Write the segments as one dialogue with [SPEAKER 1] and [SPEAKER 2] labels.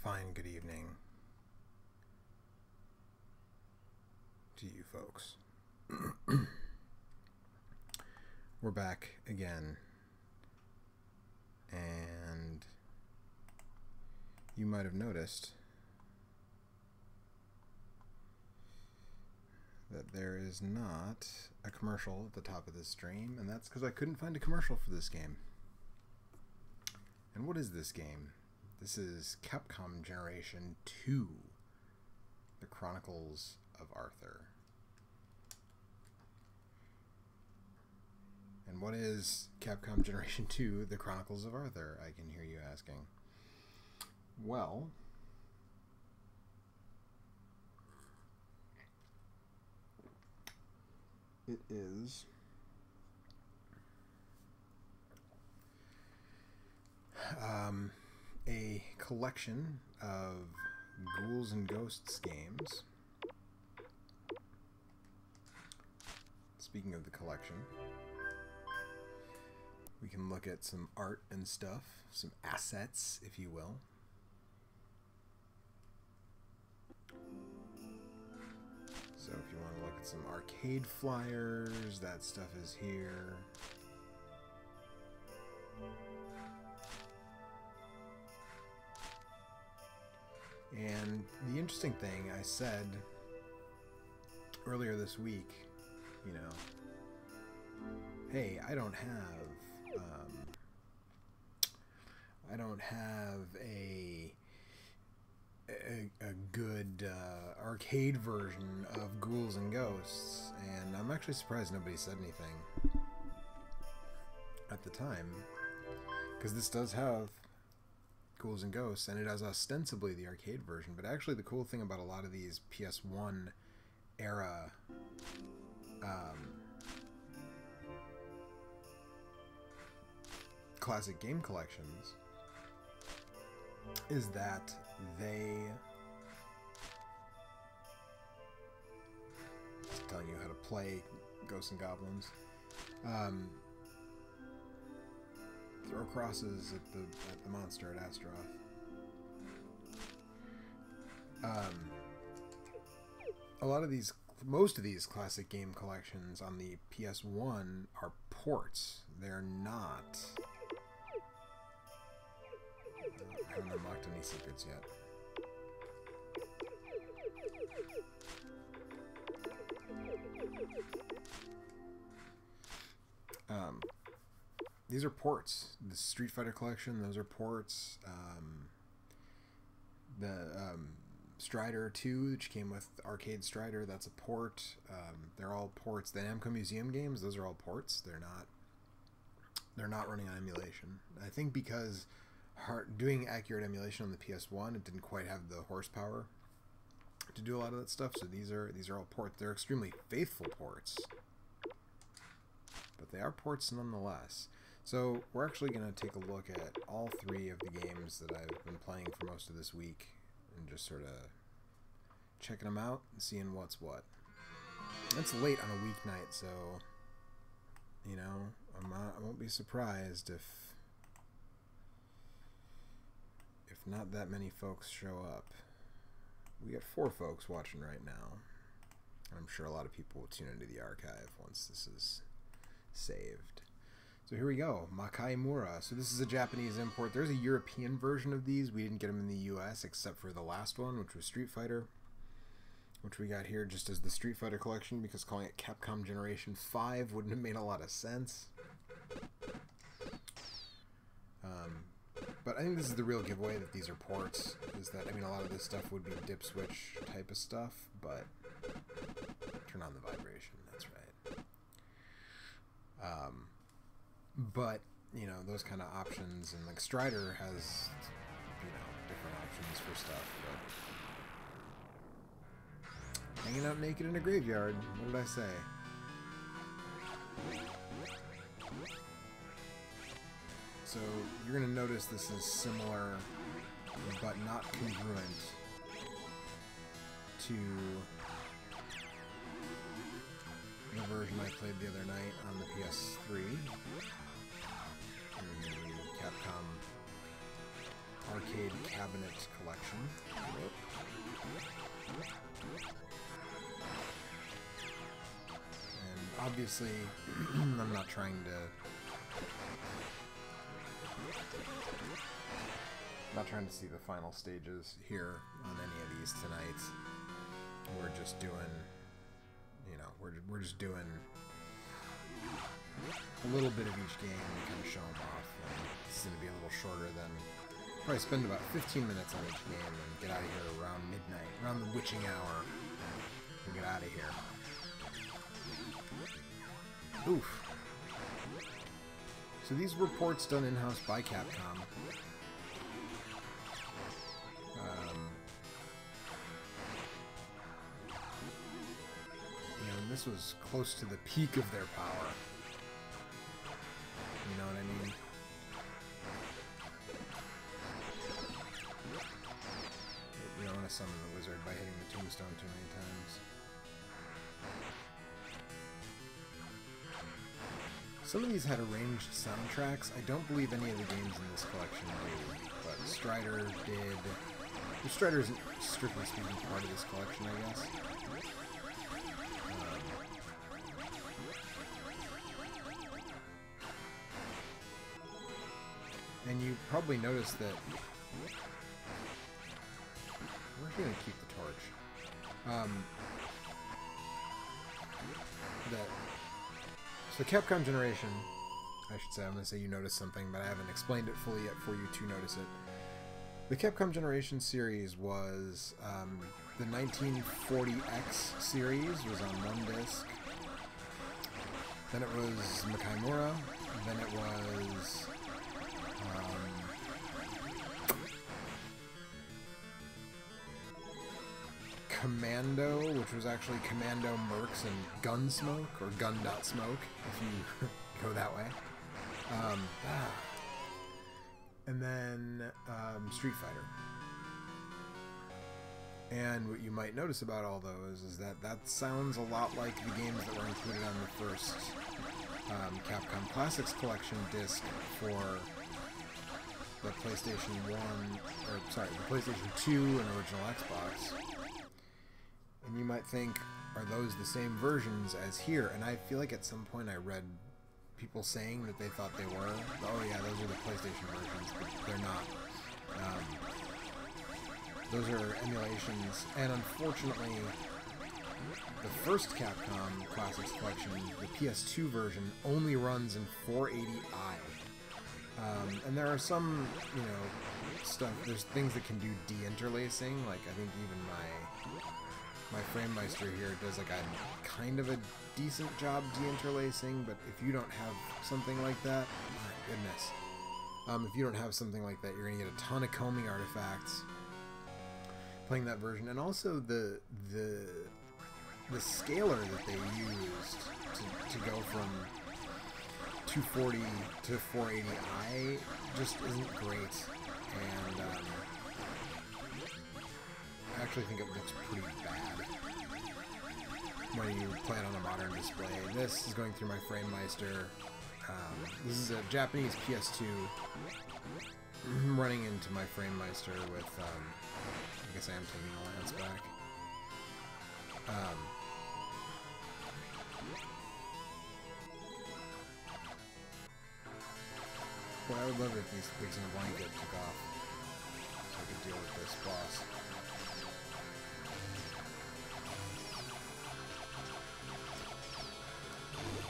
[SPEAKER 1] fine good evening to you folks. We're back again, and you might have noticed that there is not a commercial at the top of this stream, and that's because I couldn't find a commercial for this game. And what is this game? This is Capcom Generation 2, the Chronicles of Arthur. And what is Capcom Generation 2, the Chronicles of Arthur, I can hear you asking. Well, it is a collection of Ghouls and Ghosts games. Speaking of the collection, we can look at some art and stuff, some assets, if you will. So if you want to look at some arcade flyers, that stuff is here. And the interesting thing I said earlier this week, you know, hey, I don't have a good arcade version of Ghouls and Ghosts, and I'm actually surprised nobody said anything at the time, because this does have Ghouls and Ghosts, and it has ostensibly the arcade version, but actually the cool thing about a lot of these PS1 era classic game collections is that they just telling you how to play Ghosts and Goblins. Throw crosses at the monster at Astaroth. A lot of these, most of these classic game collections on the PS1 are ports. They're not. I haven't unlocked any secrets yet. These are ports. The Street Fighter collection, those are ports. The Strider 2, which came with Arcade Strider, that's a port. They're all ports. The Namco Museum games, those are all ports. They're not running on emulation. I think because doing accurate emulation on the PS1, it didn't quite have the horsepower to do a lot of that stuff. So these are all ports. They're extremely faithful ports, but they are ports nonetheless. So we're actually going to take a look at all three of the games that I've been playing for most of this week, and just sort of checking them out and seeing what's what. It's late on a weeknight, so you know, I won't be surprised if not that many folks show up. We got 4 folks watching right now. I'm sure a lot of people will tune into the archive once this is saved. So here we go, Makai Mura. So this is a Japanese import. There's a European version of these. We didn't get them in the US except for the last one, which was Street Fighter, which we got here just as the Street Fighter collection, because calling it Capcom Generation 5 wouldn't have made a lot of sense. But I think this is the real giveaway that these are ports, is that, I mean, a lot of this stuff would be dip switch type of stuff, but turn on the vibration, that's right. But, you know, those kind of options, and like Strider has, you know, different options for stuff, but hanging out naked in a graveyard, what did I say? So you're going to notice this is similar, but not congruent to the version I played the other night on the PS3. Capcom arcade cabinet collection. And obviously, I'm not trying to see the final stages here on any of these tonight. We're just doing, you know, we're just doing a little bit of each game and kind of show them off. And this is going to be a little shorter than, probably spend about 15 minutes on each game and get out of here around midnight, around the witching hour, and get out of here. Oof. So these were ports done in-house by Capcom. You know, and this was close to the peak of their power. You know what I mean? You don't want to summon the wizard by hitting the tombstone too many times. Some of these had arranged soundtracks. I don't believe any of the games in this collection do, but Strider did. The Strider isn't, strictly speaking, part of this collection, I guess. And you probably noticed that... We're actually going to keep the torch. So Capcom Generation, I should say, I'm going to say you noticed something, but I haven't explained it fully yet for you to notice it. The Capcom Generation series was, the 1940X series was on one disc. Then it was Makaimura. Then it was... Commando, which was actually Commando Mercs and Gunsmoke, or Gun.Smoke, if you go that way. And then Street Fighter. And what you might notice about all those is that that sounds a lot like the games that were included on the first Capcom Classics Collection disc for the PlayStation 1, or sorry, the PlayStation 2 and original Xbox. And you might think, are those the same versions as here? And I feel like at some point I read people saying that they thought they were. Oh yeah, those are the PlayStation versions, but they're not. Those are emulations, and unfortunately, the first Capcom Classics Collection, the PS2 version, only runs in 480i. And there are some, you know, stuff, there's things that can do de-interlacing, like I think even my FrameMeister here does like a kind of a decent job de-interlacing, but if you don't have something like that, my goodness. If you don't have something like that, you're going to get a ton of combing artifacts playing that version. And also the scaler that they used to go from 240 to 480i just isn't great. And I actually think it looks pretty bad when you play it on a modern display. This is going through my FrameMeister. This is a Japanese PS2 running into my FrameMeister with, I guess I am taking the lance back. Boy, I would love it if these pigs in a blanket took off so I could deal with this boss.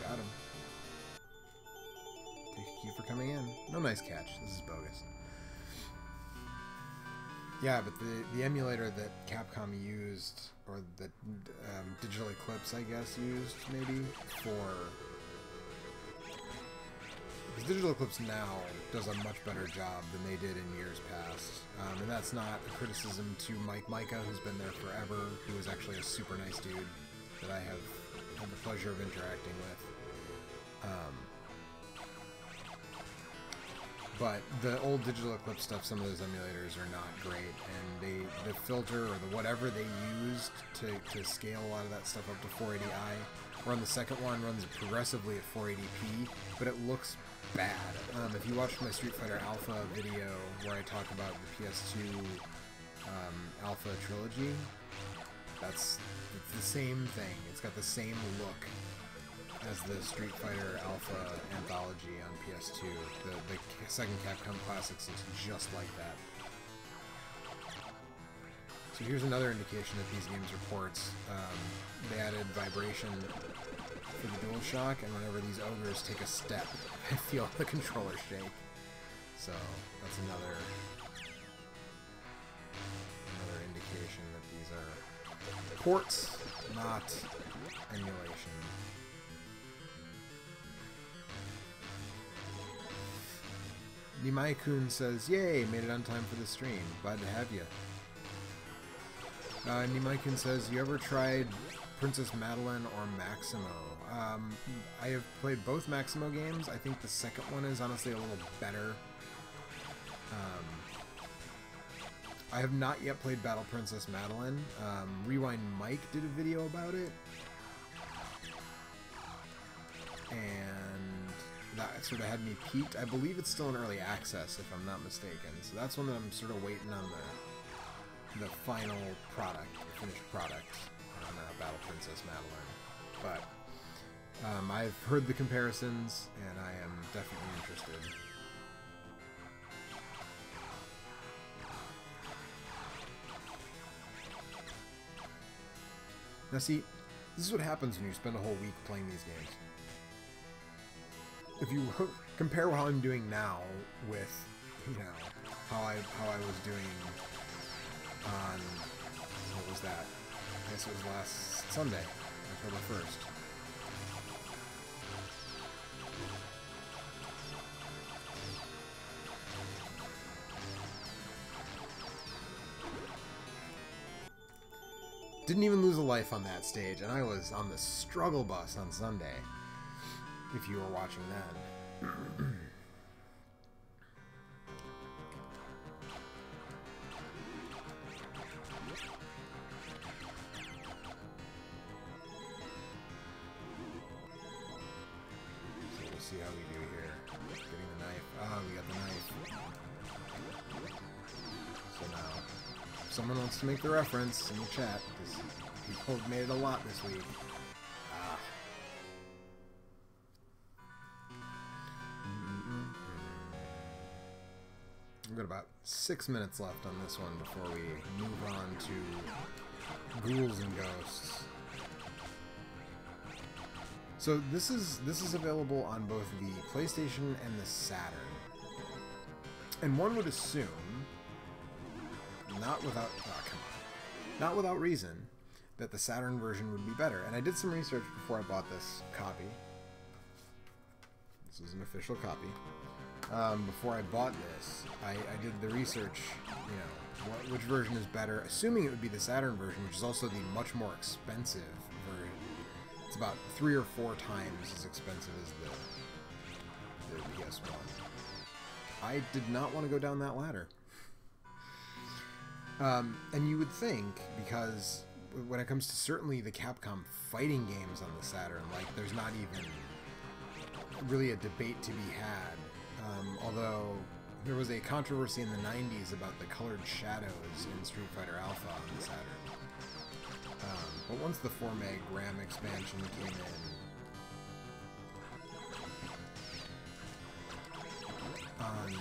[SPEAKER 1] Got him. Thank you for coming in. No, nice catch. This is bogus. Yeah, but the emulator that Capcom used, or that Digital Eclipse, I guess, used, maybe, for... Because Digital Eclipse now does a much better job than they did in years past. And that's not a criticism to Mike Micah, who's been there forever, who is actually a super nice dude that I have had the pleasure of interacting with. But the old Digital Eclipse stuff, some of those emulators are not great, and the filter or the whatever they used to scale a lot of that stuff up to 480i, or on the second one runs progressively at 480p, but it looks bad. If you watched my Street Fighter Alpha video where I talk about the PS2 Alpha trilogy, it's the same thing. It's got the same look as the Street Fighter Alpha anthology on PS2. The second Capcom Classics looks just like that. So here's another indication that these games are ports. They added vibration for the DualShock, and whenever these ogres take a step, I feel the controller shake. So that's another indication that these are ports, not emulation. Nimai-kun says, "Yay, made it on time for the stream. Glad to have you." Nimai-kun says, "You ever tried Princess Madeline or Maximo?" I have played both Maximo games. I think the second one is honestly a little better. I have not yet played Battle Princess Madeline. Rewind Mike did a video about it, and that sort of had me peaked. I believe it's still in early access, if I'm not mistaken. So that's one that I'm sort of waiting on the final product, the finished product on Battle Princess Madeline. But I've heard the comparisons, and I am definitely interested. Now see, this is what happens when you spend a whole week playing these games. If you compare how I'm doing now with, how I was doing on, what was that? I guess it was last Sunday, October 1st. Didn't even lose a life on that stage, and I was on the struggle bus on Sunday, if you were watching that. So we'll see how we do here. Getting the knife. Ah, we got the knife. So now, if someone wants to make the reference in the chat, because people have made it a lot this week. We've got about 6 minutes left on this one before we move on to Ghouls and Ghosts. So this is available on both the PlayStation and the Saturn. And one would assume, not without reason, that the Saturn version would be better. And I did some research before I bought this copy. This is an official copy. Before I bought this, I did the research, which version is better, assuming it would be the Saturn version, which is also the much more expensive version. It's about 3 or 4 times as expensive as the PS1. I did not want to go down that ladder. And you would think, because when it comes to certainly the Capcom fighting games on the Saturn, like, there's not even really a debate to be had. Although there was a controversy in the 90s about the colored shadows in Street Fighter Alpha on the Saturn. But once the 4 meg RAM expansion came in on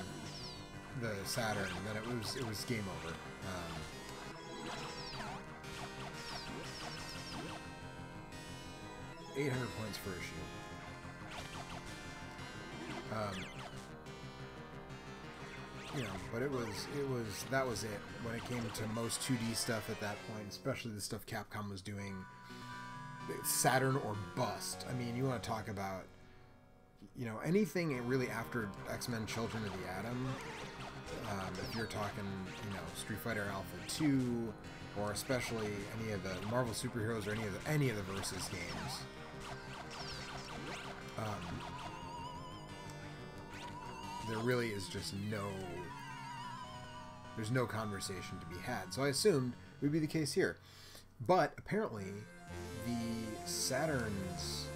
[SPEAKER 1] the Saturn, then it was game over. 800 points for issue. But that was it when it came to most 2D stuff at that point, especially the stuff Capcom was doing. Saturn or bust. I mean, you want to talk about, anything really after X-Men Children of the Atom. If you're talking, Street Fighter Alpha 2, or especially any of the Marvel superheroes or any of the Versus games. There really is just there's no conversation to be had. So I assumed it would be the case here. But apparently the Saturn's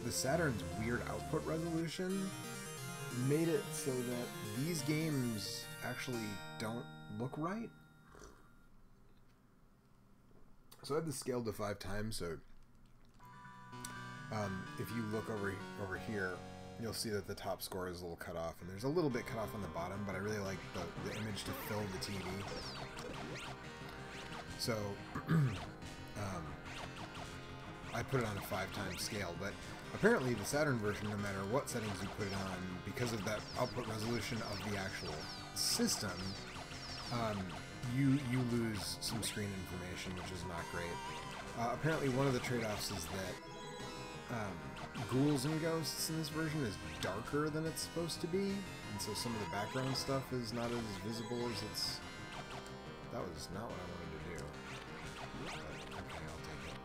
[SPEAKER 1] the Saturn's weird output resolution made it so that these games actually don't look right. So I had this scaled to 5 times, so if you look over here, you'll see that the top score is a little cut off, and there's a little bit cut off on the bottom, but I really like the image to fill the TV. So I put it on a 5 times scale, but apparently the Saturn version, no matter what settings you put it on, because of that output resolution of the actual system, you lose some screen information, which is not great. Apparently one of the trade-offs is that ghouls and ghosts in this version is darker than it's supposed to be, and so some of the background stuff is not as visible as it's... That was not what I wanted to do. But, okay, I'll take it.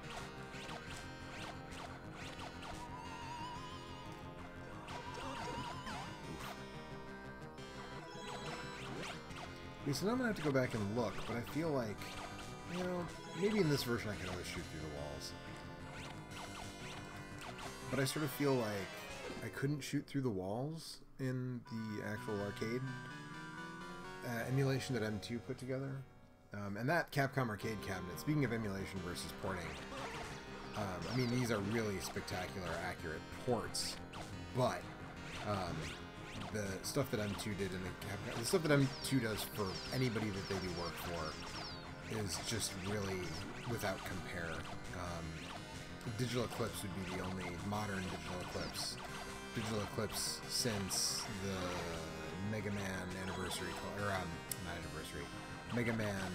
[SPEAKER 1] Okay, so now I'm going to have to go back and look, but I feel like, you know, maybe in this version I can always shoot through the walls. But I sort of feel like I couldn't shoot through the walls in the actual arcade emulation that M2 put together. And that Capcom arcade cabinet, speaking of emulation versus porting, I mean, these are really spectacular, accurate ports, but the stuff that M2 did in the Capcom, the stuff that M2 does for anybody that they do work for is just really without compare. Digital Eclipse would be the only modern digital eclipse since the Mega Man anniversary, or not anniversary, Mega Man,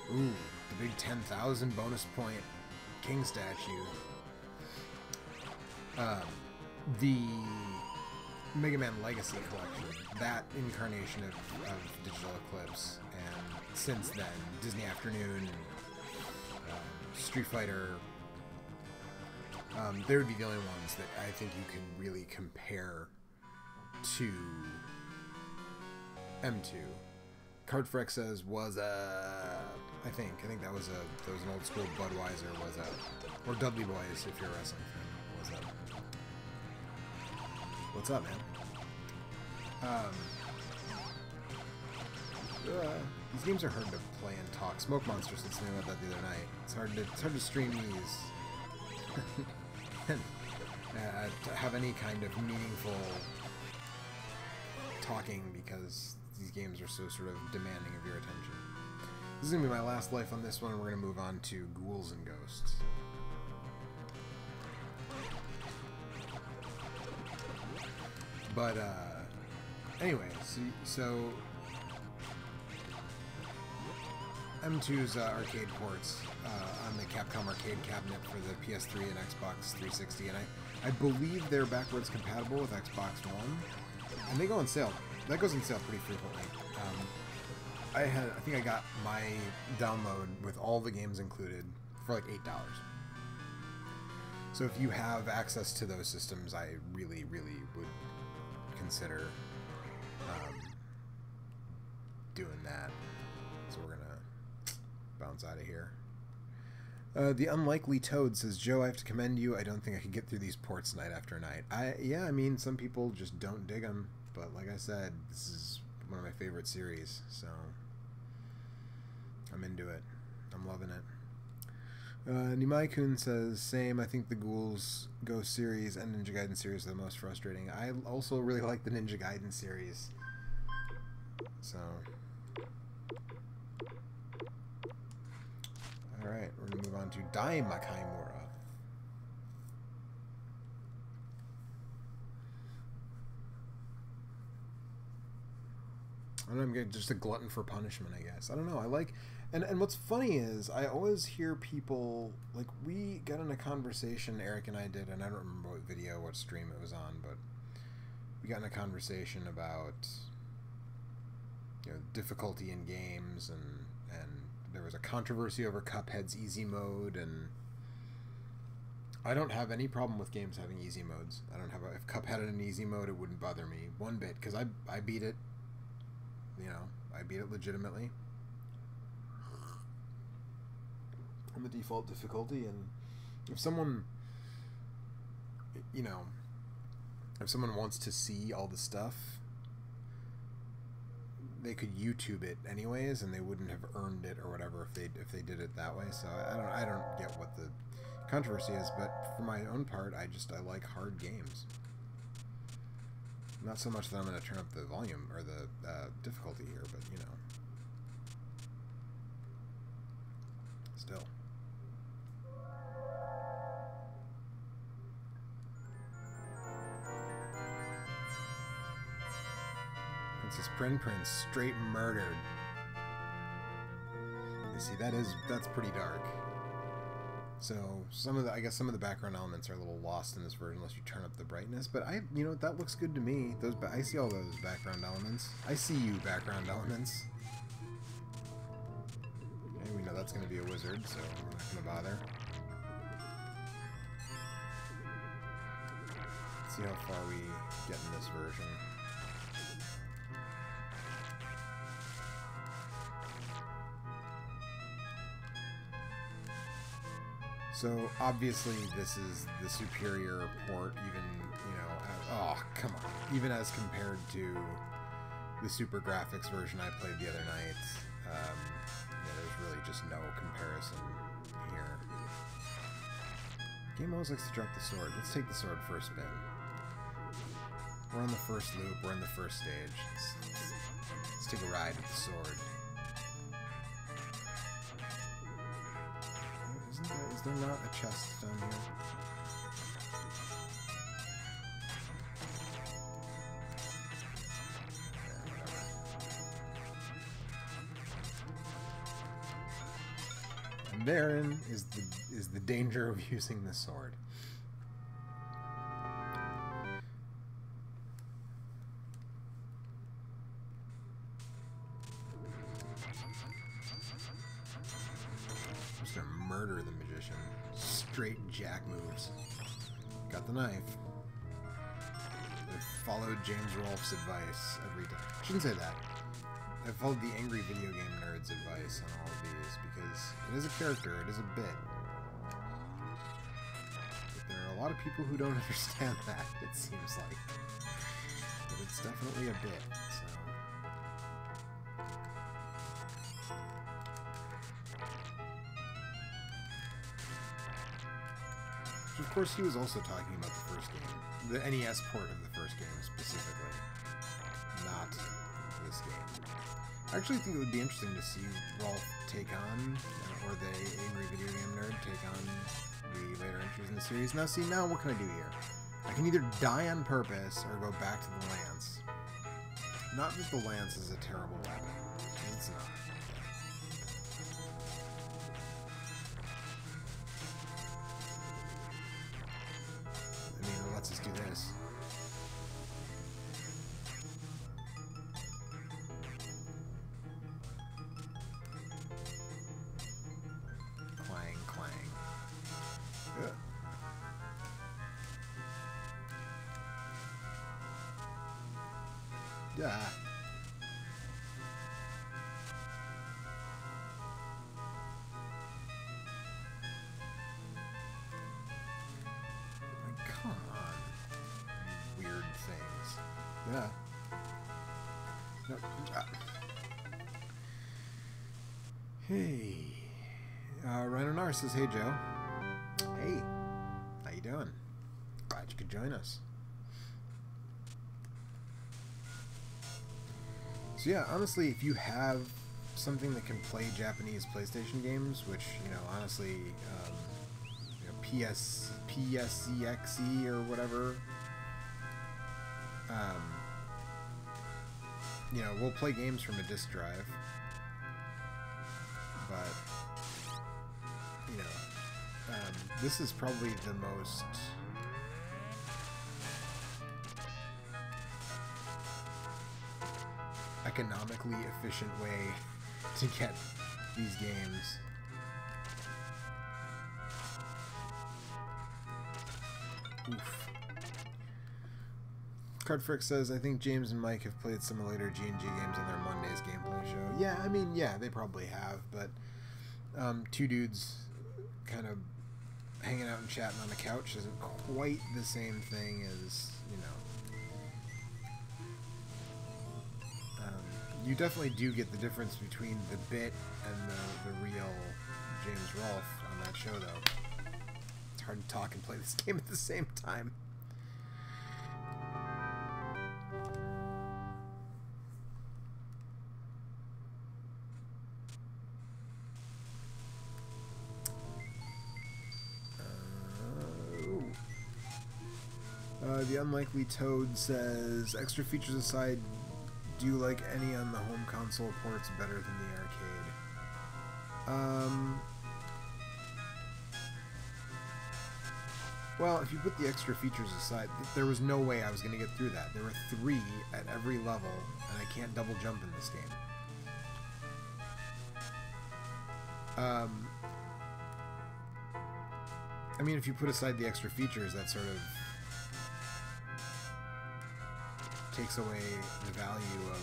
[SPEAKER 1] the big 10,000 bonus point King statue. The Mega Man Legacy Collection, that incarnation of Digital Eclipse, and since then, Disney Afternoon, Street Fighter, they would be the only ones that I think you can really compare to M2. Cardfrex says was I think that was an old school Budweiser was or Dudley Boys if you're a wrestling fan was What's up, man? These games are hard to play and talk. Smoke Monster said something about that the other night. It's hard to stream these. To have any kind of meaningful talking because these games are so sort of demanding of your attention. This is going to be my last life on this one, and we're going to move on to Ghouls and Ghosts. But, anyway, so M2's arcade ports on the Capcom arcade cabinet for the PS3 and Xbox 360, and I believe they're backwards compatible with Xbox One, and they go on sale. That goes on sale pretty frequently. I think I got my download with all the games included for like $8. So if you have access to those systems, I really, really would consider doing that. So we're gonna bounce out of here. The Unlikely Toad says, Joe, I have to commend you. I don't think I could get through these ports night after night. Yeah, I mean, some people just don't dig them. But like I said, this is one of my favorite series. So I'm into it. I'm loving it. Nimai-kun says, same. I think the Ghouls Ghost series and Ninja Gaiden series are the most frustrating. I also really like the Ninja Gaiden series. So... Alright, we're going to move on to Dai Makaimura. I don't know, I'm just a glutton for punishment, I guess. I don't know, I like... And what's funny is, I always hear people... Like, we got in a conversation, Eric and I did, and I don't remember what video, what stream it was on, but... We got in a conversation about... You know, difficulty in games, and there was a controversy over Cuphead's easy mode, and I don't have any problem with games having easy modes. I don't have if Cuphead had an easy mode, it wouldn't bother me one bit, because I beat it, you know, I beat it legitimately on the default difficulty, and if someone you know, if someone wants to see all the stuff, they could YouTube it anyways, and they wouldn't have earned it or whatever if they did it that way. So I don't get what the controversy is, but for my own part, I like hard games. Not so much that I'm going to turn up the volume or the difficulty here, but you know, still. Princess Prince straight murdered. You see, that's pretty dark. So I guess some of the background elements are a little lost in this version unless you turn up the brightness. But you know, that looks good to me. I see all those background elements. I see you, background elements. Okay, we know that's going to be a wizard, so we're not going to bother. Let's see how far we get in this version. So obviously this is the superior port, even, you know, oh, come on, even as compared to the super graphics version I played the other night. Yeah, there's really just no comparison here. Game always likes to drop the sword. Let's take the sword for a spin. We're on the first loop, we're in the first stage. Let's take a ride with the sword. Is there not a chest down here? Yeah, whatever. And therein is the danger of using the sword. Murder the magician. Straight jack moves. Got the knife. I've followed James Rolfe's advice every time. I shouldn't say that. I've followed the angry video game nerd's advice on all of these because it is a character, it is a bit. But there are a lot of people who don't understand that, it seems like. But it's definitely a bit, so. Of course, he was also talking about the first game, the NES port of the first game specifically, not this game. I actually think it would be interesting to see Rolf take on, or the angry video game nerd take on the later entries in the series. Now, see, now what can I do here? I can either die on purpose or go back to the lance. Not that the lance is a terrible weapon, because it's not. Let's just do this. Clang, clang. Ugh. Yeah. Come on. Weird things. Yeah. No. Hey. Rhino Nar says, hey, Joe. Hey. How you doing? Glad you could join us. So yeah, honestly, if you have something that can play Japanese PlayStation games, which, you know, honestly, you know, PSCXE or whatever, you know, we'll play games from a disk drive, but, you know, this is probably the most economically efficient way to get these games. Oof. Cardfrick says, I think James and Mike have played some later G&G games on their Monday's gameplay show. Yeah, I mean, yeah, they probably have, but two dudes kind of hanging out and chatting on the couch isn't quite the same thing as, you know. You definitely do get the difference between the bit and the real James Rolfe on that show, though. It's hard to talk and play this game at the same time. The Unlikely Toad says, extra features aside, do you like any on the home console ports better than the arcade? Well, if you put the extra features aside, there was no way I was going to get through that. There were 3 at every level, and I can't double jump in this game. I mean, if you put aside the extra features, that sort of takes away the value of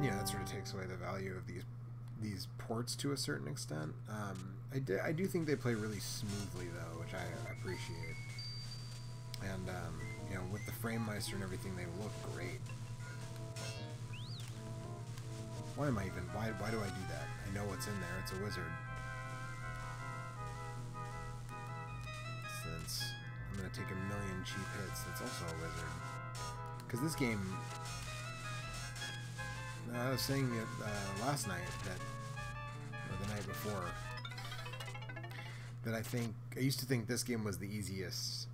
[SPEAKER 1] yeah, that sort of takes away the value of these ports to a certain extent. I do think they play really smoothly though, which I appreciate. And you know, with the Frame Meister and everything, they look great. Why do I do that? I know what's in there. It's a wizard. Since I'm going to take a million cheap hits, that's also a wizard. Because this game... I was saying it last night, or the night before, that I used to think this game was the easiest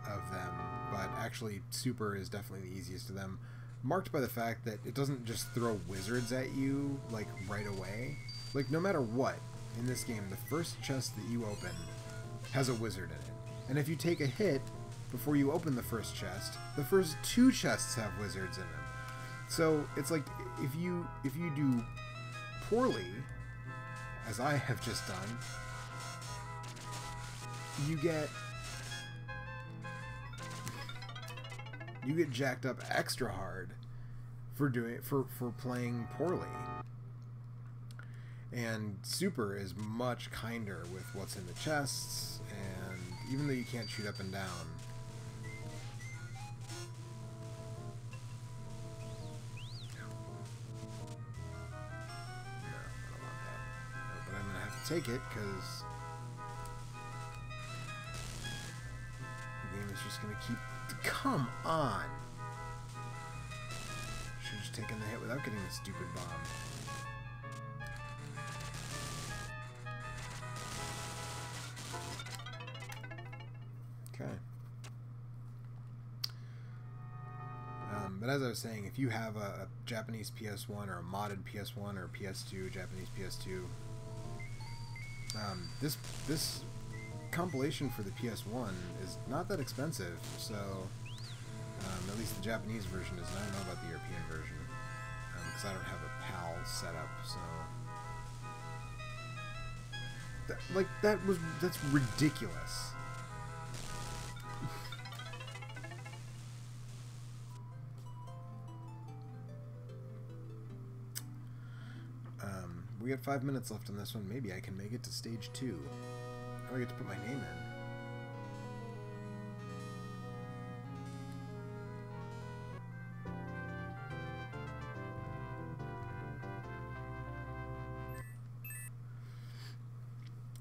[SPEAKER 1] of them, but actually Super is definitely the easiest of them. Marked by the fact that it doesn't just throw wizards at you, like, right away. Like, no matter what, in this game, the first chest that you open has a wizard in it. And if you take a hit before you open the first chest, the first 2 chests have wizards in them. So, it's like, if you do poorly, as I have just done, you get jacked up extra hard for playing poorly. And Super is much kinder with what's in the chests, and even though you can't shoot up and down, no, I don't want that. No, but I'm gonna have to take it because the game is just gonna keep. Come on! Should've just taken the hit without getting the stupid bomb. Okay. But as I was saying, if you have a Japanese PS1 or a modded PS1 or PS2, Japanese PS2, this compilation for the PS1 is not that expensive, so at least the Japanese version is. I don't know about the European version because I don't have a PAL set up, so that's ridiculous. We have 5 minutes left on this one. Maybe I can make it to stage 2. Oh, I get to put my name in.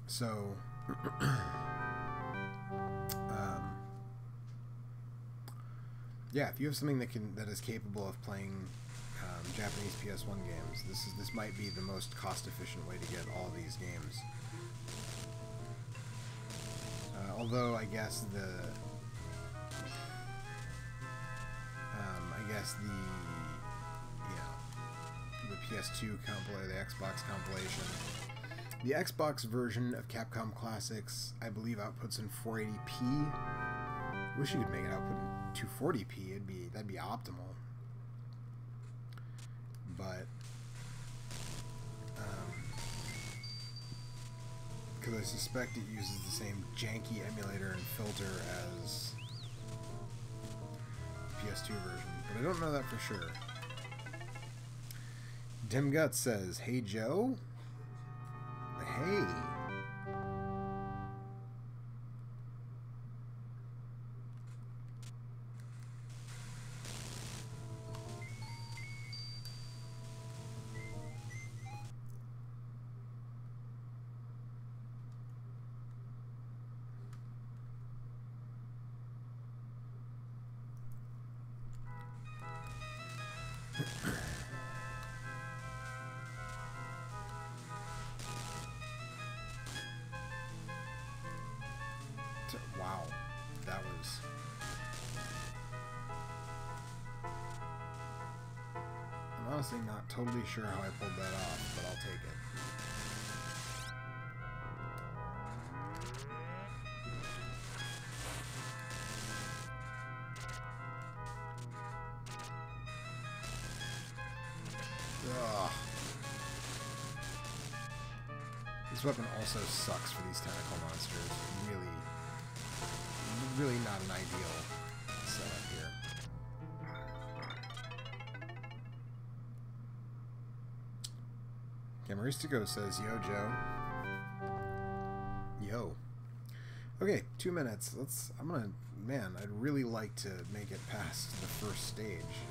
[SPEAKER 1] So, yeah, if you have something that is capable of playing Japanese PS1 games, this might be the most cost-efficient way to get all these games. Although I guess the PS2 compilation, the Xbox compilation, the Xbox version of Capcom Classics, I believe outputs in 480p. Wish you could make it output in 240p. That'd be optimal. But because I suspect it uses the same janky emulator and filter as the PS2 version. but I don't know that for sure. Dim Guts says, "Hey Joe." Hey. Wow, that was... I'm honestly not totally sure how I pulled that off, but I'll take it. Ugh. This weapon also sucks for these tentacle monsters. Really not an ideal setup here. Camaristico says, "Yo, Joe." Yo. Okay, 2 minutes. Man, I'd really like to make it past the first stage.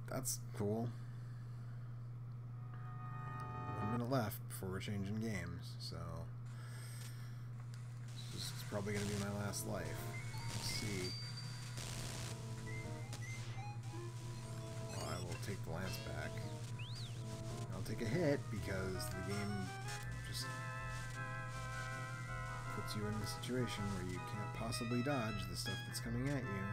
[SPEAKER 1] That's cool. 1 minute left before we're changing games, so this is probably going to be my last life. Let's see. Well, I will take the lance back. I'll take a hit because the game just puts you in a situation where you can't possibly dodge the stuff that's coming at you.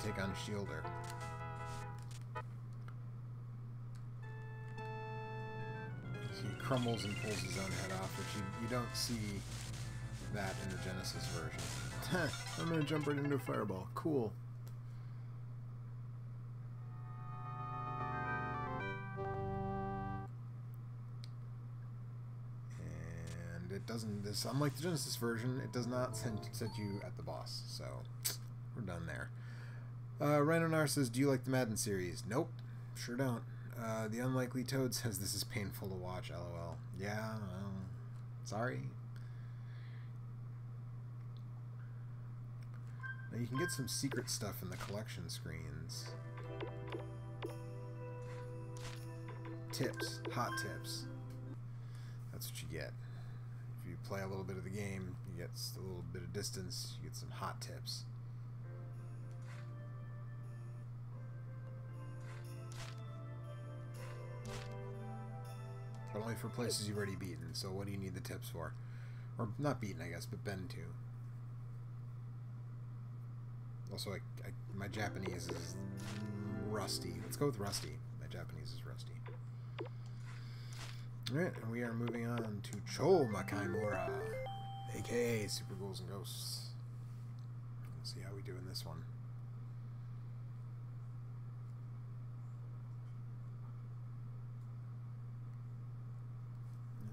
[SPEAKER 1] Take on Shielder. He crumbles and pulls his own head off, which you don't see that in the Genesis version. I'm gonna jump right into a fireball. Cool. And it doesn't. Unlike the Genesis version, it does not set you at the boss. So we're done there. Rhinonar says, "Do you like the Madden series?" Nope, sure don't. The Unlikely Toad says, "This is painful to watch, lol." Yeah, well, sorry. Now you can get some secret stuff in the collection screens. Tips, hot tips. That's what you get. If you play a little bit of the game, you get a little bit of distance, you get some hot tips. But only for places you've already beaten, so what do you need the tips for? Or not beaten, I guess, but been to. Also, my Japanese is rusty. Let's go with rusty. My Japanese is rusty. Alright, and we are moving on to Cho Makaimura, aka Super Ghouls and Ghosts. Let's see how we do in this one.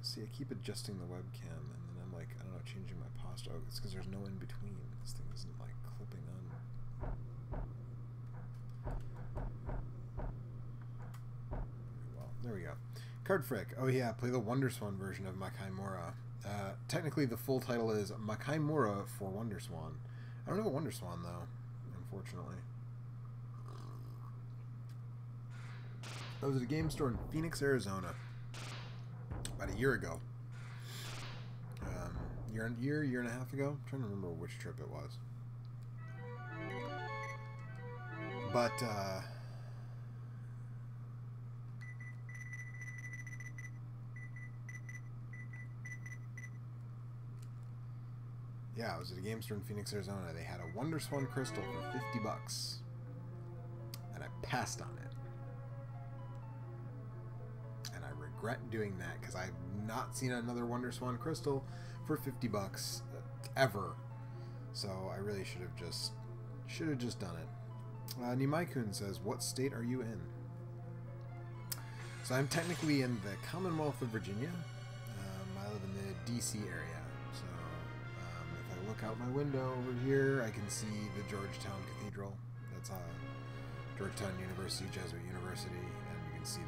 [SPEAKER 1] See, I keep adjusting the webcam, and then I'm like, I don't know, changing my posture. Oh, it's because there's no in between. This thing isn't like clipping on. Well, there we go. Card Frick. Oh yeah, play the WonderSwan version of Makaimura. Technically, the full title is Makaimura for WonderSwan. I don't know what WonderSwan though, unfortunately. I was at a game store in Phoenix, Arizona, about a year ago. Year and a half ago. I'm trying to remember which trip it was. But yeah, I was at a game store in Phoenix, Arizona. They had a WonderSwan crystal for $50, and I passed on it. And I regret doing that because I've not seen another WonderSwan crystal for $50 ever. So I really should have just done it. Nimaikun says, "What state are you in?" So I'm technically in the Commonwealth of Virginia. I live in the DC area. So if I look out my window over here, I can see the Georgetown Cathedral. That's Georgetown University, Jesuit University, and you can see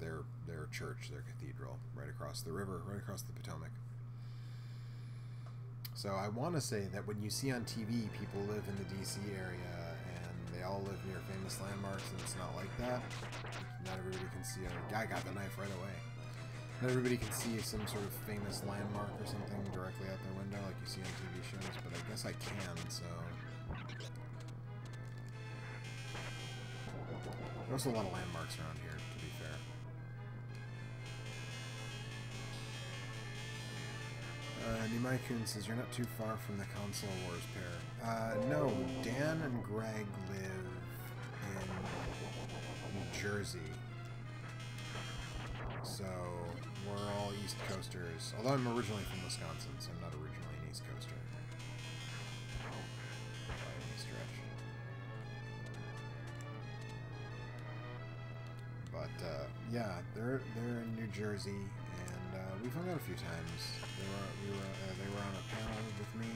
[SPEAKER 1] their church, their cathedral, right across the river, right across the Potomac. So I want to say that when you see on TV people live in the DC area and they all live near famous landmarks, and it's not like that. Not everybody can see a guy got the knife right away. Not everybody can see some sort of famous landmark or something directly out their window like you see on TV shows, but I guess I can, so... There's a lot of landmarks around here, to be fair. Nimaikun says, "You're not too far from the console wars pair." No, Dan and Greg live in New Jersey. So, we're all East Coasters. Although I'm originally from Wisconsin, so I'm not originally an East Coaster. By any stretch. But, yeah, they're in New Jersey, and we've hung out a few times. They were on a panel with me.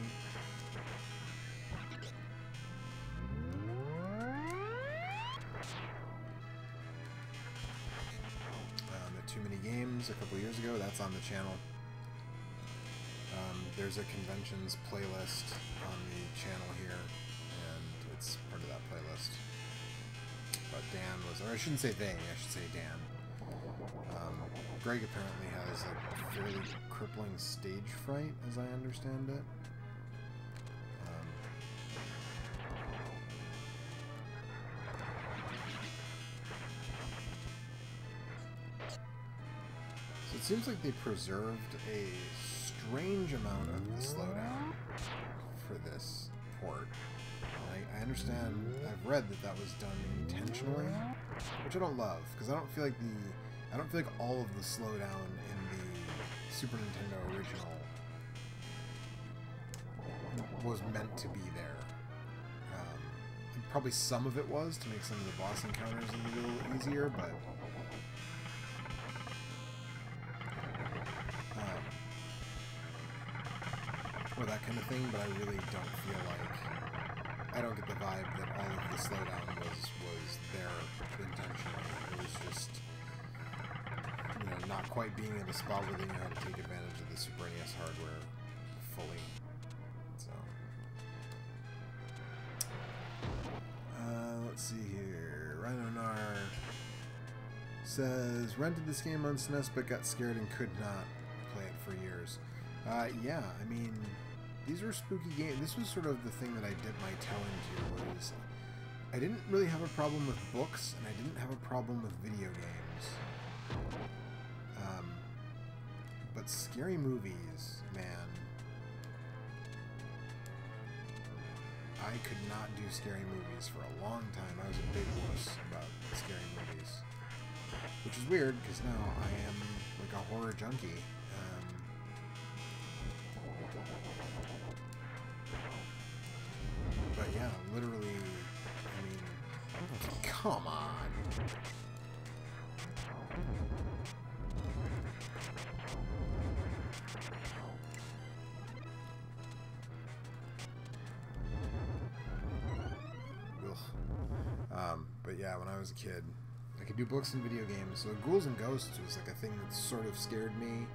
[SPEAKER 1] At Too Many Games a couple years ago. That's on the channel. There's a conventions playlist on the channel here, and it's part of that playlist. But Dan was, or I shouldn't say they, I should say Dan. Greg apparently has a fairly crippling stage fright, as I understand it. So it seems like they preserved a strange amount of the slowdown for this port. I understand, I've read that was done intentionally, which I don't love, because I don't feel like all of the slowdown in the Super Nintendo original was meant to be there. Probably some of it was to make some of the boss encounters a little easier, but or that kind of thing. But I really don't feel like, I don't get the vibe that all of the slowdown was there intentionally. It was just, you know, not quite being in a spot where they knew how to take advantage of the Super NES hardware fully. So, let's see here. Rhinonar says, rented this game on SNES but got scared and could not play it for years. Yeah, I mean, these were spooky games. This was sort of the thing that I dipped my toe into, was I didn't really have a problem with books, and I didn't have a problem with video games. But scary movies, man. I could not do scary movies for a long time. I was a big wuss about scary movies. Which is weird, because now I am like a horror junkie. But yeah, literally, I mean, come on. But yeah, when I was a kid, I could do books and video games. So Ghouls and Ghosts was like a thing that sort of scared me,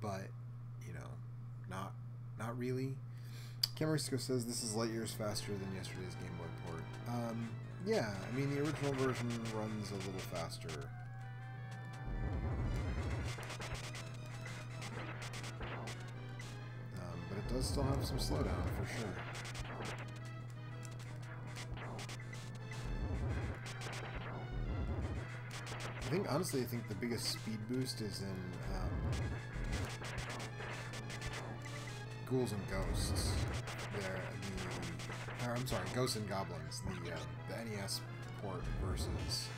[SPEAKER 1] but you know, not really. Camerisco says this is light years faster than yesterday's Game Boy port. Yeah, I mean the original version runs a little faster. But it does still have some slowdown for sure. Honestly, I think the biggest speed boost is in Ghouls and Ghosts. I'm sorry, Ghosts and Goblins. The NES port versus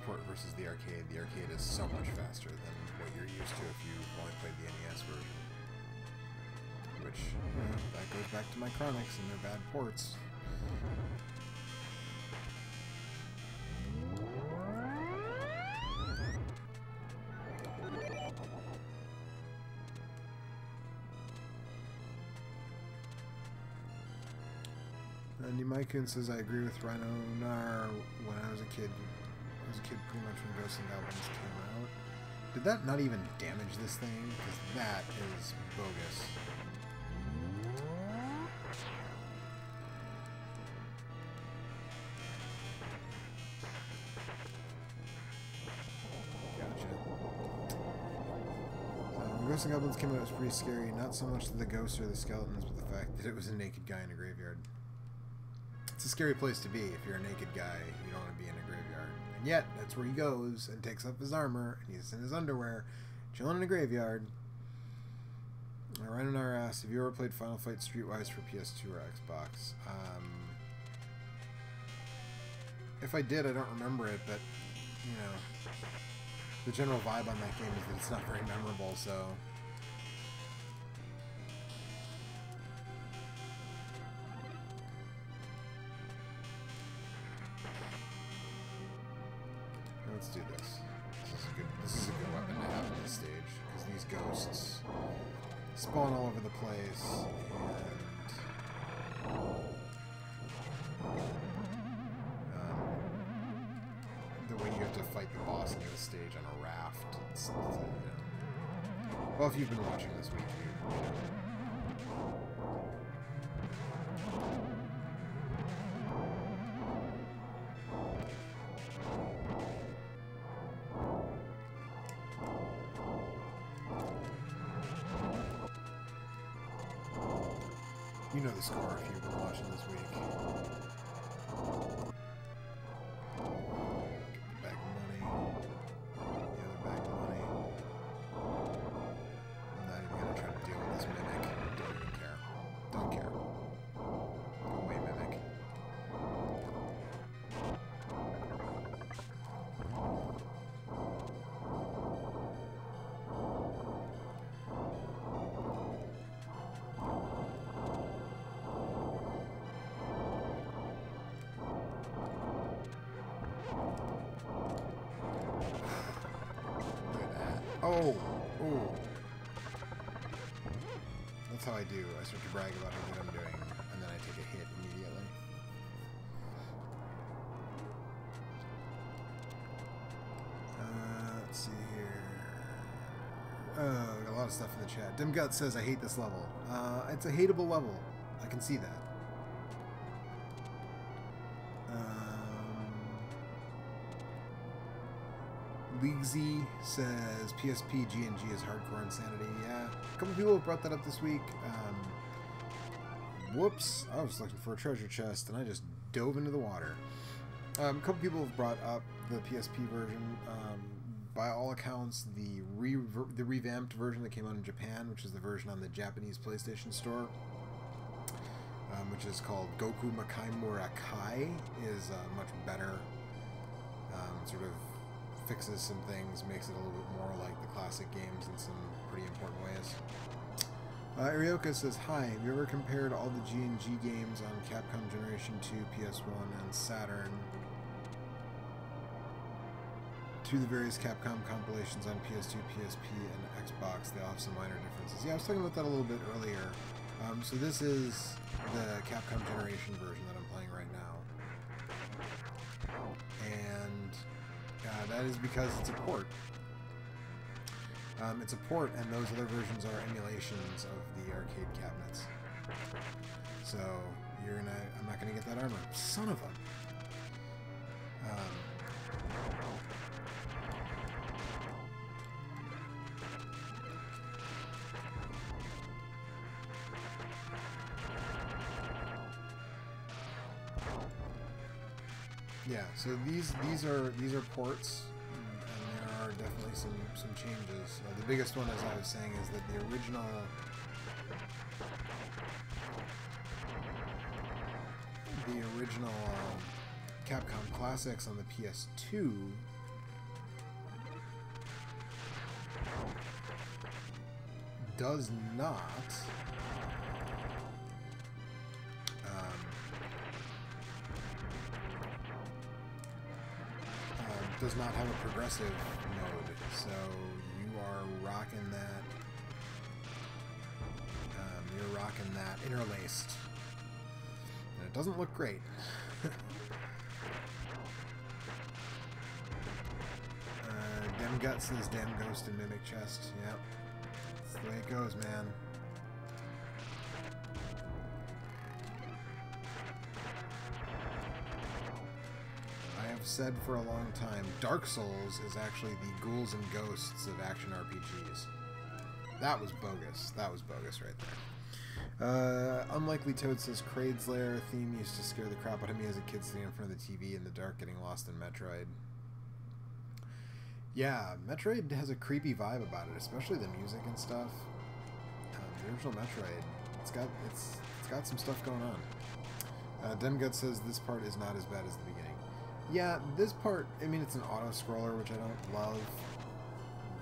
[SPEAKER 1] port versus the arcade. The arcade is so much faster than what you're used to if you've only played the NES version. Which, you know, that goes back to my Chronicles and their bad ports. Nimaikun says, I agree with Rhino Nar. When I was a kid pretty much when Ghosts and Goblins came out. Did that not even damage this thing? Because that is bogus. Gotcha. When Ghosts and Goblins came out, it was pretty scary. Not so much the ghosts or the skeletons, but the fact that it was a naked guy in a graveyard. It's a scary place to be. If you're a naked guy, you don't want to be in a graveyard. And yet, that's where he goes and takes off his armor, and he's in his underwear, chilling in a graveyard. Ryan and I asked, have you ever played Final Fight Streetwise for PS2 or Xbox? If I did, I don't remember it, but, you know, the general vibe on that game is that it's not very memorable, so... Let's do this. This is a good weapon to have in this stage, because these ghosts spawn all over the place, and the way you have to fight the boss in this stage on a raft. It's, you know. Well, if you've been watching this week, you know. You know the score if you've been watching this week. Get the bag of money. The other bag of money. I'm not even going to try to deal with this mimic. Don't even care. Don't care. Go away, mimic. Oh, oh. That's how I do. I start to brag about how good I'm doing, and then I take a hit immediately. Let's see here. Got a lot of stuff in the chat. Dimgut says, I hate this level. It's a hateable level. I can see that. Leagsy says PSP G&G is hardcore insanity. Yeah, a couple people have brought that up this week. Whoops, I was looking for a treasure chest and I just dove into the water. A couple people have brought up the PSP version. By all accounts, the revamped version that came out in Japan, which is the version on the Japanese PlayStation Store, which is called Goku Makai Murakai, is much better. Sort of fixes some things, makes it a little bit more like the classic games in some pretty important ways. Irioka says, hi, have you ever compared all the G&G games on Capcom Generation 2, PS1, and Saturn to the various Capcom compilations on PS2, PSP, and Xbox? They all have some minor differences. Yeah, I was talking about that a little bit earlier. So this is the Capcom Generation version that I'm playing right now. And that is because it's a port. It's a port, and those other versions are emulations of the arcade cabinets. So I'm not gonna get that armor. Son of a. Yeah, so these are ports, and there are definitely some changes. The biggest one, as I was saying, is that the original Capcom Classics on the PS2 does not have a progressive mode, so you are rocking that. You're rocking that interlaced, and it doesn't look great. Dem Gut says, "Damn ghost and mimic chest." Yep, that's the way it goes, man. Said for a long time, Dark Souls is actually the ghouls and ghosts of action RPGs. That was bogus. That was bogus right there. Unlikely Toad says, Kraid's Lair theme used to scare the crap out of me as a kid sitting in front of the TV in the dark getting lost in Metroid. Yeah, Metroid has a creepy vibe about it, especially the music and stuff. The original Metroid, it's got some stuff going on. Demgut says this part is not as bad as the beginning. Yeah, this part, I mean, it's an auto-scroller, which I don't love,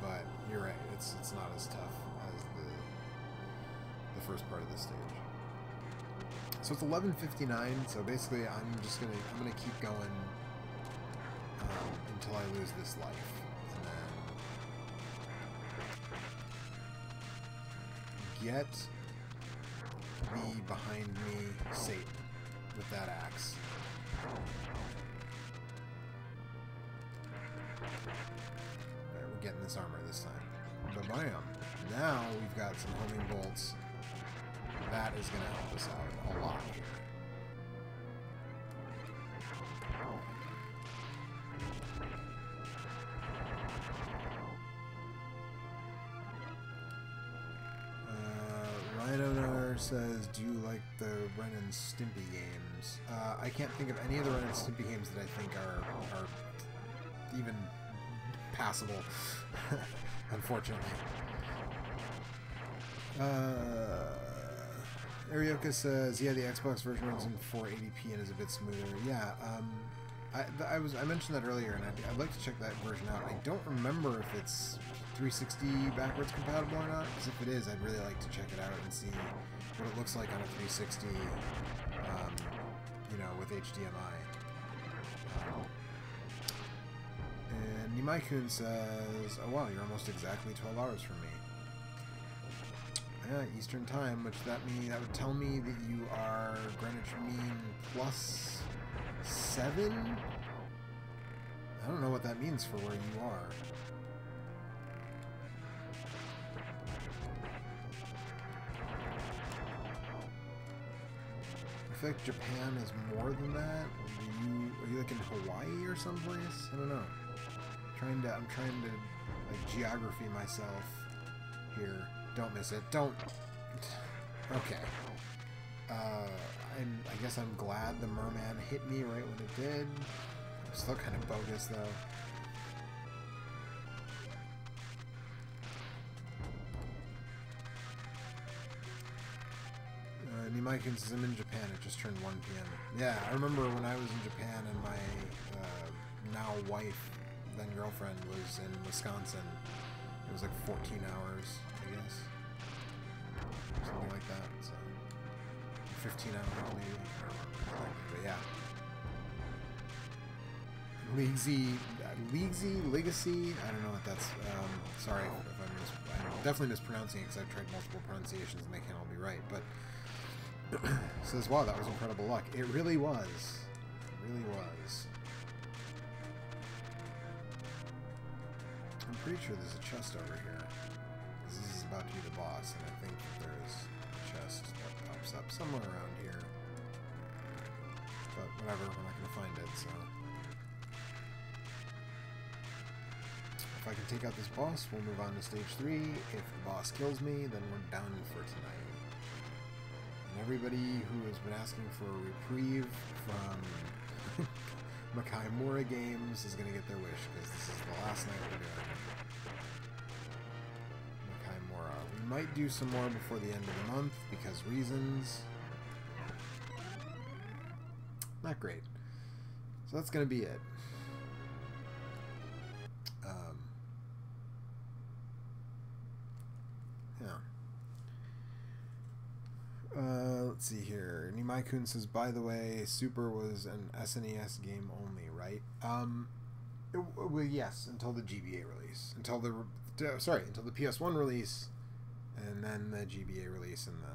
[SPEAKER 1] but you're right, it's not as tough as the first part of this stage. So it's 11:59, so basically I'm gonna keep going until I lose this life, and then get the behind me Satan with that axe. Alright, we're getting this armor this time. Ba-bam! Now we've got some homing bolts. That is going to help us out a lot here. Rhinonar says, do you like the Ren and Stimpy games? I can't think of any of the Ren and Stimpy games that I think are even passable, unfortunately. Arioka says, yeah, the Xbox version runs in 480p and is a bit smoother. Yeah, I mentioned that earlier, and I'd like to check that version out. I don't remember if it's 360 backwards compatible or not, because if it is, I'd really like to check it out and see what it looks like on a 360, you know, with HDMI. And Nimaikun says, oh wow, you're almost exactly 12 hours from me. Yeah, Eastern Time, which that would tell me that you are Greenwich Mean plus 7? I don't know what that means for where you are. I feel like Japan is more than that. Are you like in Hawaii or someplace? I don't know. I'm trying to like geography myself here. Don't miss it. Don't. Okay. I guess I'm glad the merman hit me right when it did. It's still kind of bogus though. Nimaikun says, I'm in Japan, it just turned 1 p.m. Yeah, I remember when I was in Japan and my now wife, then girlfriend, was in Wisconsin. It was like 14 hours, I guess. 15 hour maybe. I don't remember, but yeah. Legacy. I don't know what that's. Sorry if I'm definitely mispronouncing it because I've tried multiple pronunciations and they can't all be right. But says, wow, that was incredible luck. It really was. It really was. I'm pretty sure there's a chest over here. This is about to be the boss, and I think there's a chest that pops up somewhere around here. But whatever, we're not going to find it, so. If I can take out this boss, we'll move on to stage 3. If the boss kills me, then we're done for tonight. And everybody who has been asking for a reprieve from Makai Mora games is going to get their wish, because this is the last night we're doing Makai Mora. We might do some more before the end of the month, because reasons. Not great. So that's going to be it. Let's see here. Nimai-kun says, by the way, Super was an SNES game only, right? Well, yes, until the GBA release. Until the PS1 release, and then the GBA release and the,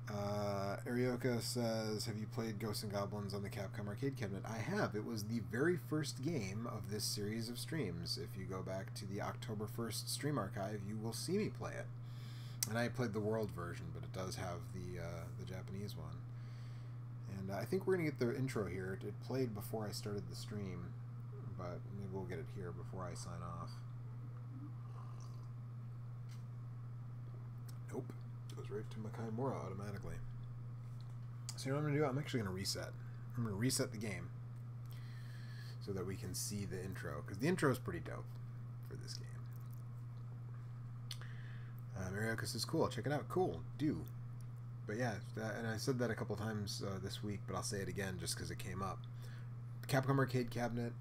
[SPEAKER 1] whatever. Arioka says, have you played Ghosts and Goblins on the Capcom arcade cabinet? I have. It was the very first game of this series of streams. If you go back to the October 1st stream archive, you will see me play it. And I played the world version, but it does have the Japanese one. And I think we're going to get the intro here. It played before I started the stream, but maybe we'll get it here before I sign off. Nope. It goes right to Makai Mora automatically. So you know what I'm going to do? I'm actually going to reset. I'm going to reset the game so that we can see the intro, because the intro is pretty dope for this game. Marioka says, cool, check it out. Cool, do. But yeah, and I said that a couple times this week, but I'll say it again just because it came up. Capcom Arcade Cabinet.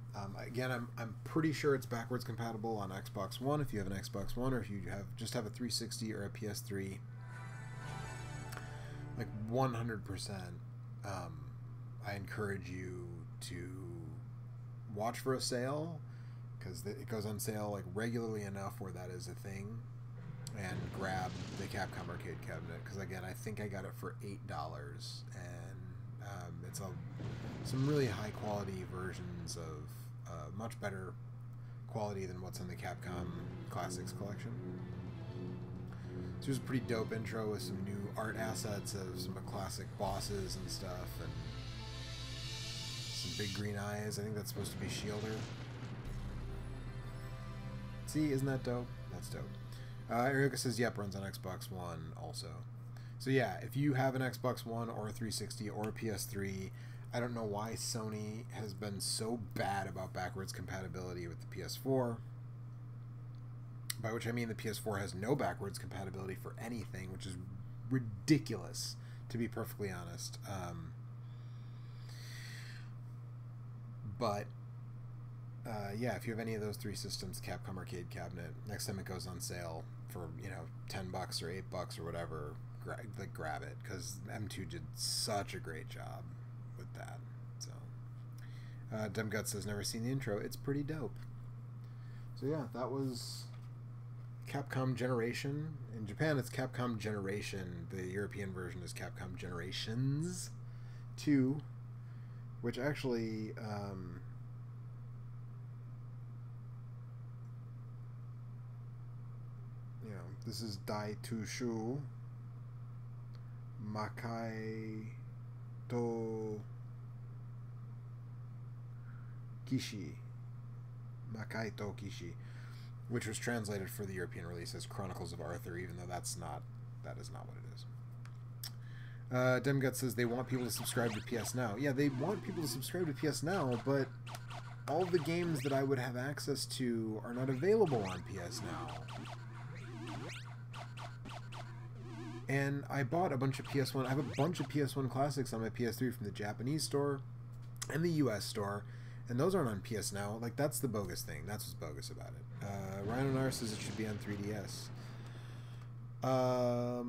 [SPEAKER 1] Again, I'm pretty sure it's backwards compatible on Xbox One if you have an Xbox One, or if you just have a 360 or a PS3. Like 100%. I encourage you to watch for a sale, because it goes on sale like regularly enough where that is a thing. And grab the Capcom Arcade Cabinet, because again, I think I got it for $8, and it's some really high quality versions of much better quality than what's in the Capcom Classics collection. So there's a pretty dope intro with some new art assets of some classic bosses and stuff, and some big green eyes. I think that's supposed to be Shielder. See, isn't that dope? That's dope. Erika says, yep, runs on Xbox One also. So yeah, if you have an Xbox One or a 360 or a PS3, I don't know why Sony has been so bad about backwards compatibility with the PS4. By which I mean the PS4 has no backwards compatibility for anything, which is ridiculous, to be perfectly honest. Yeah, if you have any of those three systems, Capcom Arcade Cabinet, next time it goes on sale for, $10 or $8 or whatever, grab it, because M2 did such a great job with that. So, Demgut says, never seen the intro. It's pretty dope. So yeah, that was Capcom Generation. In Japan, it's Capcom Generation. The European version is Capcom Generations 2, which actually... this is Dai Tushu Makai to Kishi. Makai to Kishi, which was translated for the European release as Chronicles of Arthur, even though that is not what it is. Demgut says they want people to subscribe to PS Now. Yeah, they want people to subscribe to PS Now, but all the games that I would have access to are not available on PS Now. And I bought a bunch of PS1. I have a bunch of PS1 classics on my PS3 from the Japanese store and the US store, and those aren't on PS Now. Like, that's the bogus thing. That's what's bogus about it. Rhino Nar says it should be on 3DS. I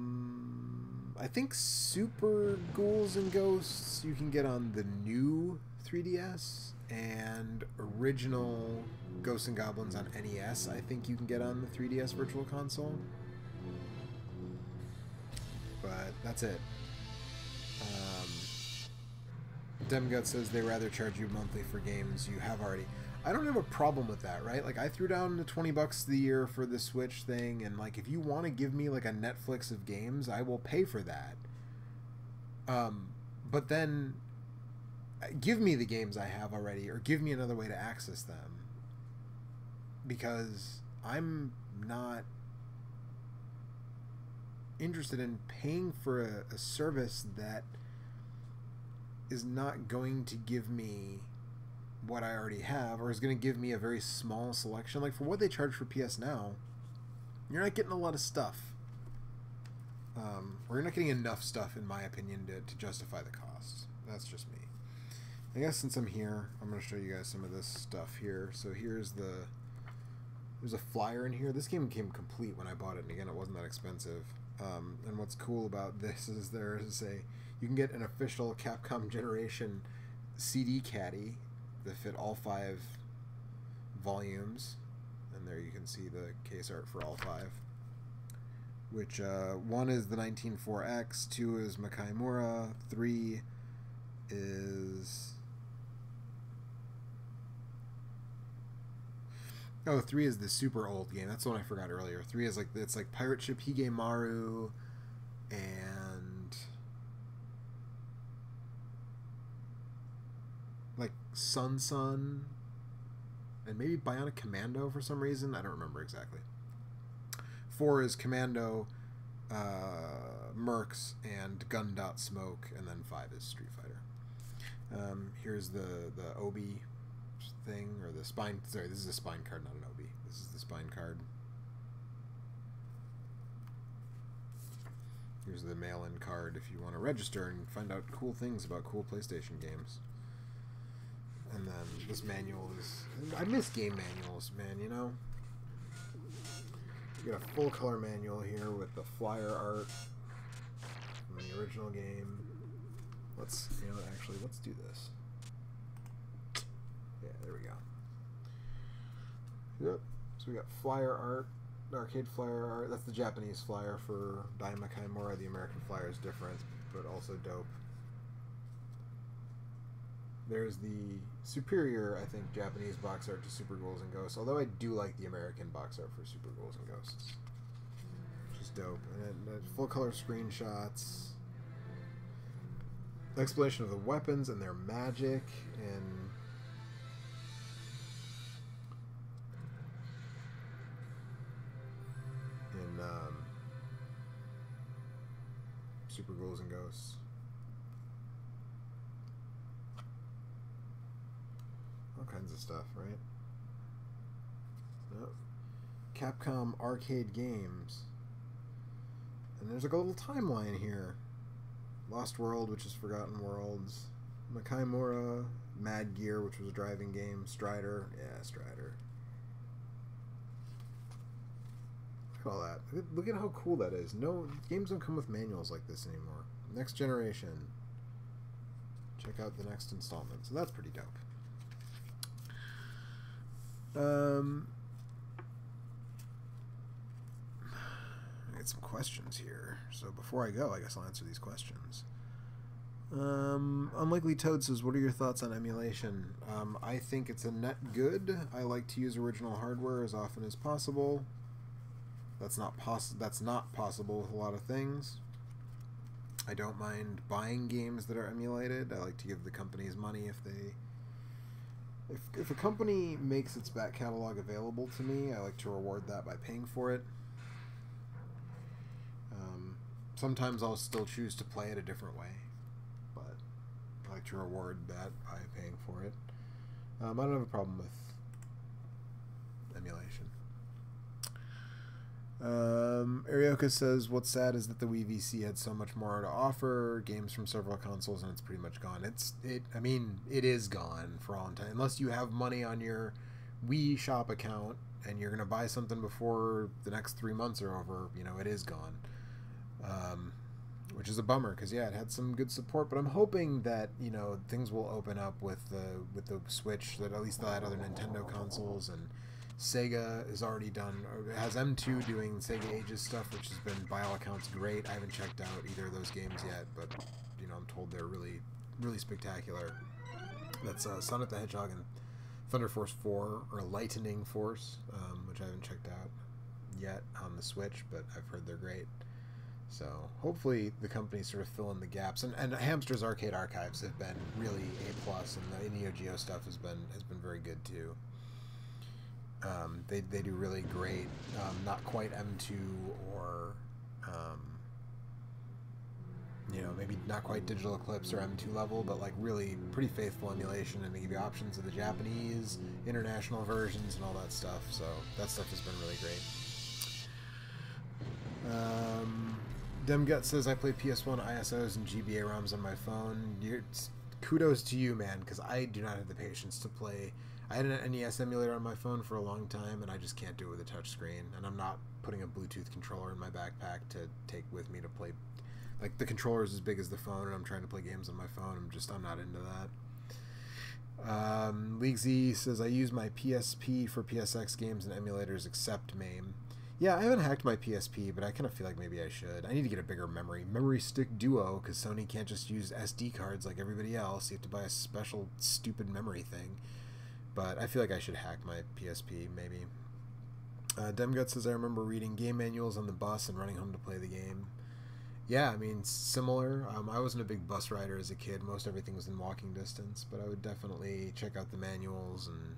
[SPEAKER 1] think Super Ghouls and Ghosts you can get on the new 3DS, and original Ghosts and Goblins on NES I think you can get on the 3DS Virtual Console. But that's it. Demgut says they rather charge you monthly for games you have already. I don't have a problem with that, right? Like, I threw down the $20 the year for the Switch thing, and like, if you want to give me like a Netflix of games, I will pay for that. But then give me the games I have already, or give me another way to access them, because I'm not interested in paying for a service that is not going to give me what I already have, or is going to give me a very small selection. Like, for what they charge for PS Now, you're not getting a lot of stuff. Or you're not getting enough stuff, in my opinion, to justify the cost. That's just me. I guess since I'm here, I'm going to show you guys some of this stuff here. So here's there's a flyer in here. This game came complete when I bought it, and again, it wasn't that expensive. And what's cool about this is you can get an official Capcom Generation CD caddy that fit all 5 volumes, and there you can see the case art for all 5, which 1 is the 1904X, 2 is Makaimura, 3 is 3 is the super old game. That's the one I forgot earlier. 3 is it's like Pirate Ship Higemaru and like Sun, and maybe Bionic Commando for some reason. I don't remember exactly. 4 is Commando, Mercs, and Gun Dot Smoke, and then 5 is Street Fighter. Here's the Obi thing, or the spine. Sorry, this is a spine card, not an Obi. This is the spine card. Here's the mail-in card if you want to register and find out cool things about cool PlayStation games. And then this manual is... I miss game manuals, man, you know? You got a full color manual here with the flyer art from the original game. Let's do this. Yeah, there we go. Yep. So we got flyer art, arcade flyer art. That's the Japanese flyer for Daima Kaimura. The American flyer is different, but also dope. There's the superior, I think, Japanese box art to Super Ghouls and Ghosts, although I do like the American box art for Super Ghouls and Ghosts, which is dope. And then full color screenshots, explanation of the weapons and their magic, and Super Ghouls and Ghosts. All kinds of stuff, right? Yep. Capcom arcade games. And there's like a little timeline here. Lost World, which is Forgotten Worlds. Makaimura, Mad Gear, which was a driving game. Strider. Yeah, Strider. Look at all that. Look at how cool that is. No, games don't come with manuals like this anymore. Next Generation. Check out the next installment. So that's pretty dope. I get some questions here. So before I go, I guess I'll answer these questions. Unlikely Toad says, what are your thoughts on emulation? I think it's a net good. I like to use original hardware as often as possible. That's not possible with a lot of things. I don't mind buying games that are emulated. I like to give the companies money if they... If a company makes its back catalog available to me, I like to reward that by paying for it. Sometimes I'll still choose to play it a different way, but I like to reward that by paying for it. I don't have a problem with emulation. Arioka says, what's sad is that the Wii VC had so much more to offer, games from several consoles, and it's pretty much gone. I mean, it is gone for all time. Unless you have money on your Wii shop account and you're going to buy something before the next 3 months are over, you know, it is gone. Which is a bummer because, yeah, it had some good support, but I'm hoping that, you know, things will open up with the Switch, that at least they'll add other Nintendo consoles, and Sega is already done, or has M2 doing Sega Ages stuff, which has been, by all accounts, great. I haven't checked out either of those games yet, but, you know, I'm told they're really, really spectacular. That's Sonic the Hedgehog and Thunder Force 4, or Lightning Force, which I haven't checked out yet on the Switch, but I've heard they're great. So hopefully the companies sort of fill in the gaps, and Hamster's Arcade Archives have been really A+, and the Neo Geo stuff has been very good too. They do really great, not quite M2 or you know, maybe not quite Digital Eclipse or M2 level, but like really pretty faithful emulation, and they give you options of the Japanese, international versions, and all that stuff. So that stuff has been really great. Demgut says, I play PS1 ISOs and GBA ROMs on my phone. Kudos to you, man, because I do not have the patience to play. I had an NES emulator on my phone for a long time, and I just can't do it with a touch screen. And I'm not putting a Bluetooth controller in my backpack to take with me to play. Like, the controller is as big as the phone, and I'm trying to play games on my phone. I'm not into that. League Z says, I use my PSP for PSX games and emulators except MAME. Yeah, I haven't hacked my PSP, but I kind of feel like maybe I should. I need to get a bigger memory stick duo, because Sony can't just use SD cards like everybody else. You have to buy a special stupid memory thing. But I feel like I should hack my PSP, maybe. Demgut says, I remember reading game manuals on the bus and running home to play the game. Yeah, I mean, similar. I wasn't a big bus rider as a kid. Most everything was in walking distance, but I would definitely check out the manuals and,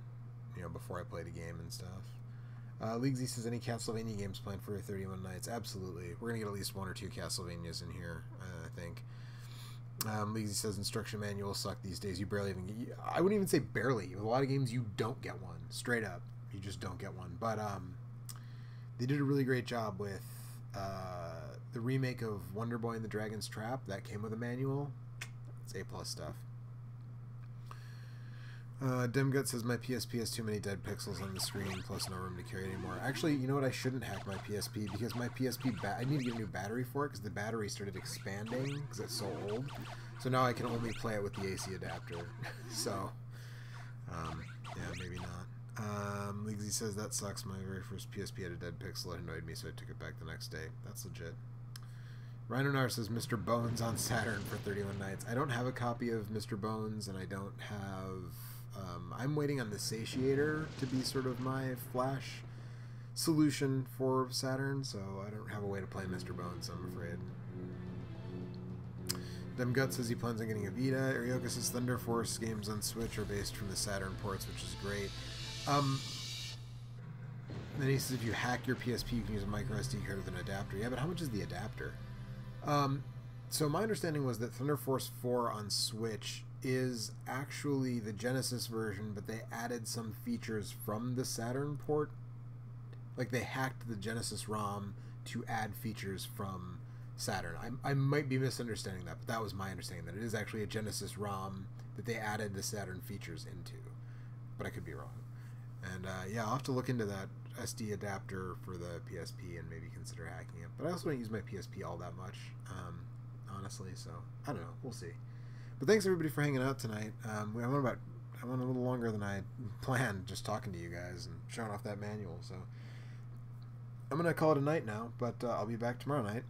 [SPEAKER 1] you know, before I played a game and stuff. League Z says, any Castlevania games planned for 31 Nights? Absolutely. We're going to get at least 1 or 2 Castlevanias in here, I think. League Z says, instruction manuals suck these days. You barely even get... I wouldn't even say barely. With a lot of games, you don't get one. Straight up. You just don't get one. But they did a really great job with the remake of Wonder Boy and the Dragon's Trap. That came with a manual. It's A+ stuff. Demgut says, my PSP has too many dead pixels on the screen, plus no room to carry anymore. Actually, you know what? I shouldn't hack my PSP, because my PSP... I need to get a new battery for it, because the battery started expanding, because it's so old. So now I can only play it with the AC adapter. So, yeah, maybe not. Leagsy says, that sucks. My very first PSP had a dead pixel. It annoyed me, so I took it back the next day. That's legit. Rhinonar says, Mr. Bones on Saturn for 31 Nights. I don't have a copy of Mr. Bones, and I don't have... I'm waiting on the Satiator to be sort of my Flash solution for Saturn, so I don't have a way to play Mr. Bones, I'm afraid. Demgut says he plans on getting a Vita. Arioka says Thunder Force games on Switch are based from the Saturn ports, which is great. Then he says if you hack your PSP, you can use a micro SD card with an adapter. Yeah, but how much is the adapter? So my understanding was that Thunder Force 4 on Switch is actually the Genesis version, but they added some features from the Saturn port. Like, they hacked the Genesis ROM to add features from Saturn. I might be misunderstanding that, but that was my understanding, that it is actually a Genesis ROM that they added the Saturn features into. But I could be wrong. And yeah, I'll have to look into that SD adapter for the PSP and maybe consider hacking it. But I also don't use my PSP all that much, honestly, so I don't know. We'll see. But thanks everybody for hanging out tonight. I went a little longer than I planned, just talking to you guys and showing off that manual. So I'm gonna call it a night now, but I'll be back tomorrow night.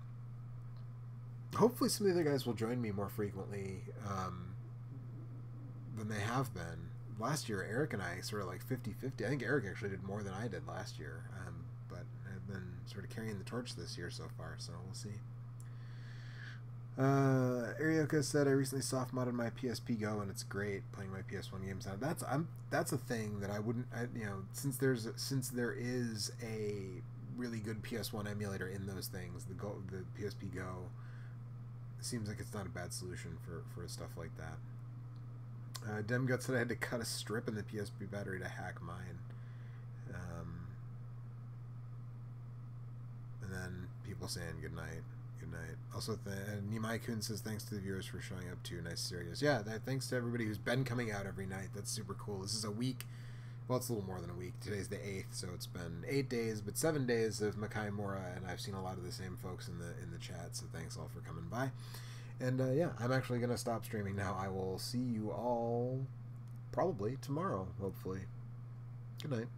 [SPEAKER 1] Hopefully some of the other guys will join me more frequently than they have been. Last year, Eric and I sort of like 50-50. I think Eric actually did more than I did last year, but I've been sort of carrying the torch this year so far, so we'll see. Arioka said, I recently soft modded my PSP Go and it's great playing my PS1 games on it. That's a thing that I wouldn't, you know, since there is a really good PS1 emulator in those things, the PSP Go seems like it's not a bad solution for stuff like that. Demgut said I had to cut a strip in the PSP battery to hack mine. And then people saying good night. Good night. Also, Nimai Kun says thanks to the viewers for showing up too. Nice series. Yeah, thanks to everybody who's been coming out every night. That's super cool. This is a week Well, it's a little more than a week. Today's the 8th, so it's been 8 days, but 7 days of Makai Mora, and I've seen a lot of the same folks in the chat, so thanks all for coming by. And yeah, I'm actually going to stop streaming now. I will see you all probably tomorrow, hopefully. Good night.